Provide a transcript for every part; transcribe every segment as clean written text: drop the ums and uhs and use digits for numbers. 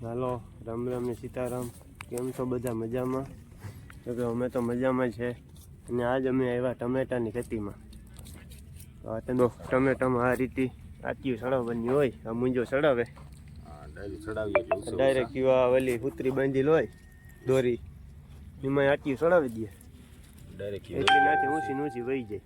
હાલો રામ રામ ને સીતારામ. કેમ છો બધા? મજામાં? તો કે અમે તો મજામાં છે. અને આજ અમે આવ્યા ટમેટાની ખેતીમાં. તમે ટમેટામાં આ રીતે આટિયું સડાવવાની હોય, આ મૂંજો સડાવે ડાયરેક્ટ આ ઓલી ઉતરી બાંધી હોય દોરી એમાં આટિયું સડાવી દે ડાયરેક્ટ, એટલી નાથી ઊંચી વહી જાય.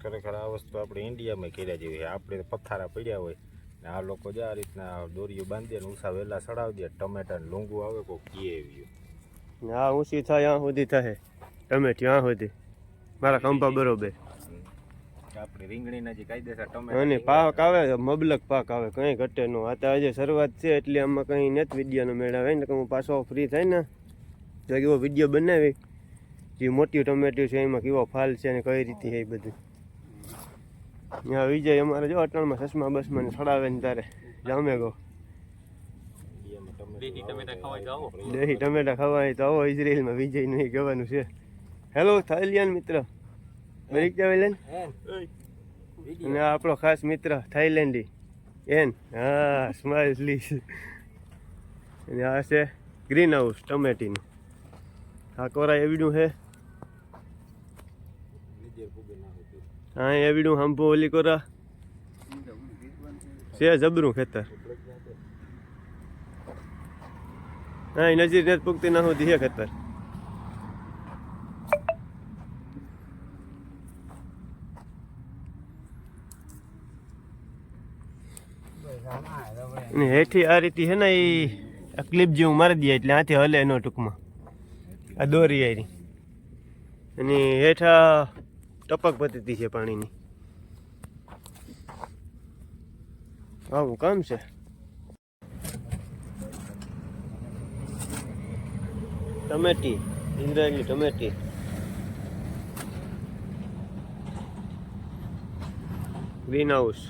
ખરેખર આ વસ્તુ આપણે ઇન્ડિયામાં કર્યા જેવી. આપણે પથ્થારા પડ્યા હોય ને આ લોકો જે આ રીતના દોરીઓ બાંધી ને ઊંચા વહેલા સડાવી દે. ટમેટા ને લોંગું આવે કોઈ કીએ એવી હા ઊંચી થાય ત્યાં સુધી થાય ટમેટી, ત્યાં સુધી મારા ખંભા બરોબર. આપણે રીંગણીના જે કાયદેસર ટમેટા અને પાક આવે મબલક પાક આવે, કંઈ ઘટે નો. આ તો આજે શરૂઆત છે એટલે આમાં કંઈ નથી વિડીયોનો મેળાવે ને. હું પાછો ફ્રી થાય ને જો એવો વિડીયો બનાવી જે મોટી ટમેટી છે એમાં કેવો ફાલ છે અને કઈ રીતે છે એ બધું. ત્યાં વિજય અમારે જો અટણમાં ચશ્મા બસમાં સડાવે ને તારે જામે ગો. દેશી ટમેટા ખાવાય તો આવો ઇઝરાયલમાં વિજયનું એ કહેવાનું છે. હેલો થાઈલેન્ડ મિત્ર અને આપણો ખાસ મિત્ર થાઈલેન્ડી એન. હા સ્માઇલી. અને આ છે ગ્રીન હાઉસ ટમેટીનું. આ કોરા એવડું છે. હા એવડું હંભો ઓલી કોરા છે જબરું ખેતર. હા નજીર નથી પૂગતી ના સુધી છે ખેતર. અને હેઠી આ રીતે છે ને એ ક્લિપ જેવું મારી દે એટલે આથી હલે એનો ટૂંકમાં આ દોરી આરી. અને હેઠા ટપક પદ્ધતિ છે પાણીની. આવું કામ છે. ટમેટી, ઇઝરાયલી ટમેટી. Green house.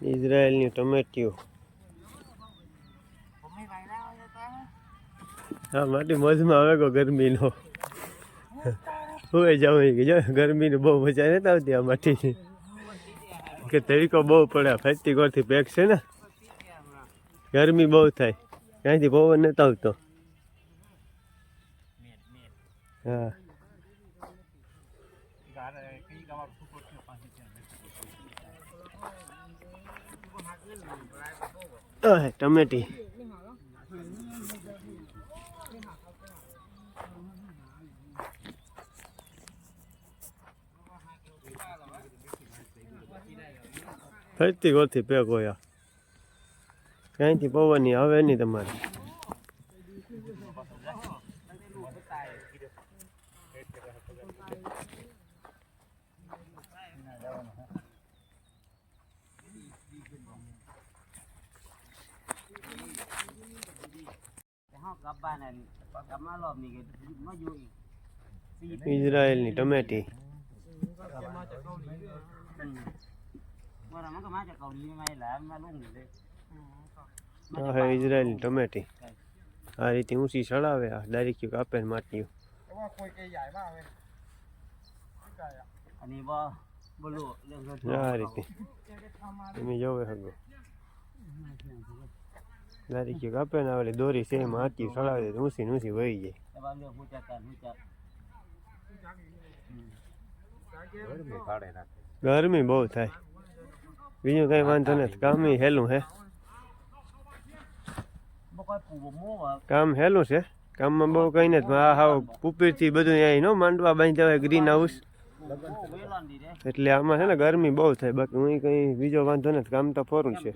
ઇઝરાયલની ટમેટીઓ. હા માટે મોજમાં આવે કો ગરમીનો. હોય જાવ જો ગરમીની બહુ મજા નથી આવતી આ માટી કે તરીકો બહુ પડે. ફેક્ટરી કોરથી પેક છે ને ગરમી બહુ થાય ક્યાંથી પવન નથી આવતો. હા ટમેટી. ફરતી કોરથી પેક હોય ક્યાંયથી પવન ની આવે નહીં તમારે. ઇઝરાયલની ટમેટી. હા ઇઝરાયલની ટમેટી આ રીતે ઊંચી ચડાવે. આ ડાયરેક્ટ કાપે ને માટીઓ. આ રીતે તમે જોવે હગો ડાયરેક્ટ કાપે ને આવે દોરી છે માટી ચડાવે ઊંચી ઊંચી વહી જાય. ગરમી બહુ થાય બીજું કઈ વાંધો નથી. કામ હેલું હે, કામ હેલું છે. કામમાં બહુ કઈ નથી. આ હાવ પુપીરથી બધું અહીં નો માંડવા બાંધ્યા હોય ગ્રીન હાઉસ એટલે આમાં છે ને ગરમી બહુ થાય. બાકી હું કઈ બીજો વાંધો નથી. કામ તો ફોરું છે.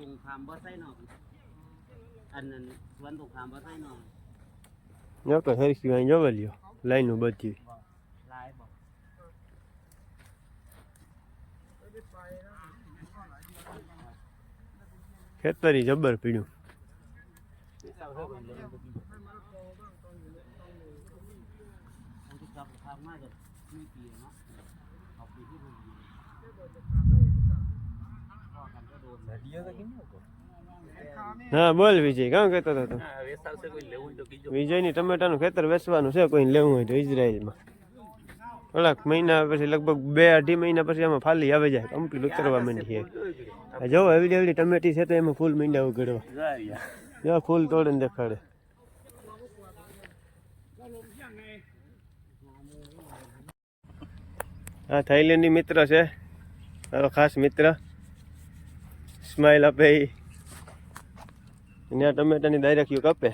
તો હરખી અહીં જોવા લ્યો લાઈનું બધી. ખેતરી જબર પીડ્યું. હા બોલ વિજય, કામ કહેતો હતો તું? વિજયની ટમેટાનું ખેતર વેચવાનું છે, કોઈને લેવું હોય તો ઇઝરાયલમાં. થોડાક મહિના પછી, લગભગ 2-2.5 મહિના પછી આમાં ફાલી આવી જાય, કમ્પ્લીટ ઉતરવા માંડી છે. જો એવડી એવડી ટમેટી છે તો એમાં ફૂલ મીંડા ઉગડવા. જો ફૂલ તોડે ને દેખાડે. આ થાઈલેન્ડની મિત્ર છે, મારો ખાસ મિત્ર. સ્માઈલ આપે ઈ. અને આ ટમેટાની ડાયરેક્ટ યુ કાપે.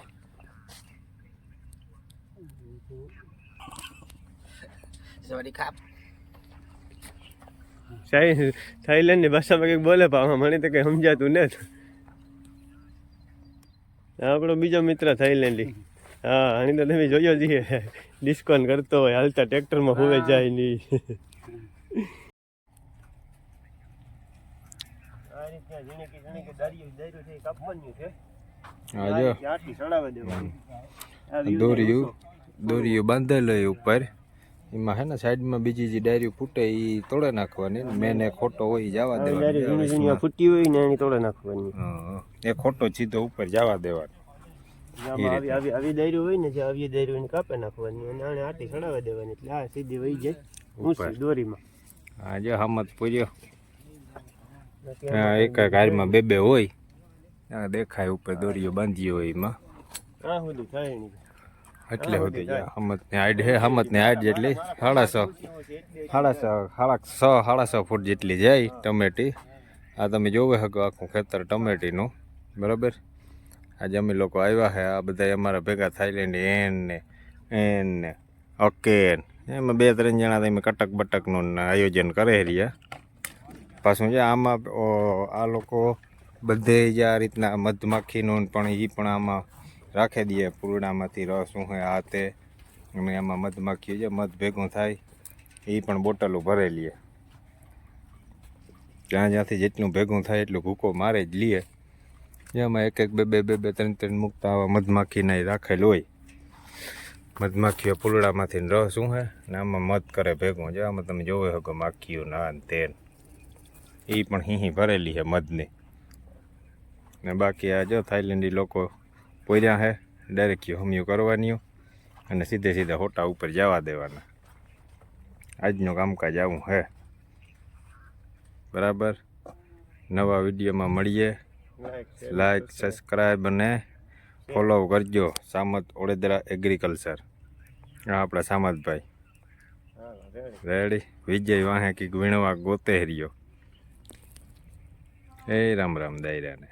થાઈલેન્ડની ભાષામાં કંઈક બોલે પણ મને તો કંઈ સમજાતું નથી. આપણો બીજો મિત્ર થાઈલેન્ડી. હા, આની તો તમે જોયો જઈએ ડિસ્કોન કરતો હોય, હાલતા ટ્રેક્ટરમાં હોવે જાય નહીં. આ રીતના ઝીણી દારીઓ છે કાપવાની છે. દોરીઓ બાંધેલો ઉપર એમાં હે ને સાઈડમાં બીજી જે ડાયરી ફૂટે એ તોડે નાખવાની, મેન એ ખોટો હોય જવા દેવાનો. ફૂટી હોય ને એની તોડે નાખવાની. એ ખોટો સીધો ઉપર જવા દેવાનો. આવી દાયરી હોય ને, જે આવી દાયરી હોય કાપે નાખવાની અને આને આટી ચડાવવા દેવાની, એટલે આ સીધી વહી જાય ઊંચી દોરીમાં. હા જો હમત પૂર્યો. એક કારમાં 2 હોય, દેખાય ઉપર દોરીઓ બાંધી હોય એમાં. હા બધું થાય નહીં એટલે સુધી હમતની હાઈટ હે, હમતની હાઈટ જેટલી 6.5 ફૂટ જેટલી જાય ટમેટી. આ તમે જોવે શકો આખું ખેતર ટમેટીનું, બરાબર. આજે અમે લોકો આવ્યા છે, આ બધા અમારા ભેગા થાઈલેન્ડ એન ને અકેન, એમાં 2-3 જણા તમે કટક બટકનું આયોજન કરે રહ્યા. પાછું છે આમાં આ લોકો બધે જ આ રીતના મધમાખીનું પણ એ પણ આમાં રાખી દઈએ, પૂરણામાંથી રસ શું હોય આ તે, અને એમાં મધમાખી છે મધ ભેગું થાય એ પણ બોટલો ભરેલી. જ્યાંથી જેટલું ભેગું થાય એટલું ભૂકો મારે જ લઈએ. એમાં 1-2, 3 મૂકતા આવા મધમાખીના રાખેલ હોય. મધમાખીઓ પૂરડામાંથી રસ શું હે ને આમાં મધ કરે ભેગું છે. આમાં તમે જોવો શકો માખીઓ ના તેન એ પણ હીહી ભરેલી છે મધની. ને બાકી આ જો થાઈલેન્ડી લોકો પોર્યા હે, ડાયરેક્ટ હમિયું કરવાની અને સીધે હોટા ઉપર જવા દેવાના. આજનું કામકાજ આવું હે, બરાબર. નવા વિડીયોમાં મળીએ. લાઈક, સબસ્ક્રાઈબ અને ફોલો કરજો. સામત ઓળેદરા એગ્રીકલ્ચર. આ આપણા સામતભાઈ રેડી. વિજય વાહે કંઈક વીણવા ગોતે રહ્યો. એ રામ રામ દાયરાને.